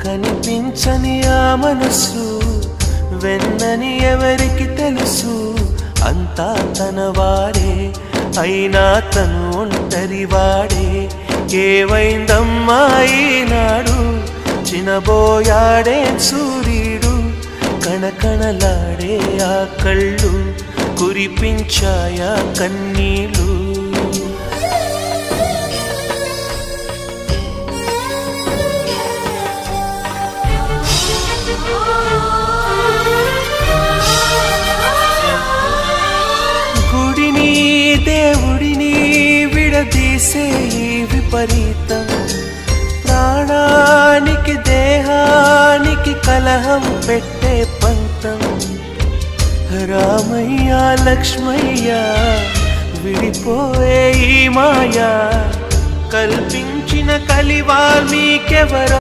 కనిపించని ఆ మనసు వెన్నని ఎవరికి తెలుసు అంతా తన వాడే అయినా తను ఒంటరి వాడే ఏవైందమ్మా ఈనాడు చినబోయాడే సూర్యుడు కణకణలాడే ఆ కళ్ళు కురిపించాయా కన్నీళ్ళు గుడిని దేవుడిని విడదీసే ఈ విపరీతం ప్రాణానికి దేహానికి కలహం పెట్టే పంతం రామయ్య లక్ష్మయ్య విడిపోయే ఈ మాయా కల్పించిన కలివాల్మీకెవరో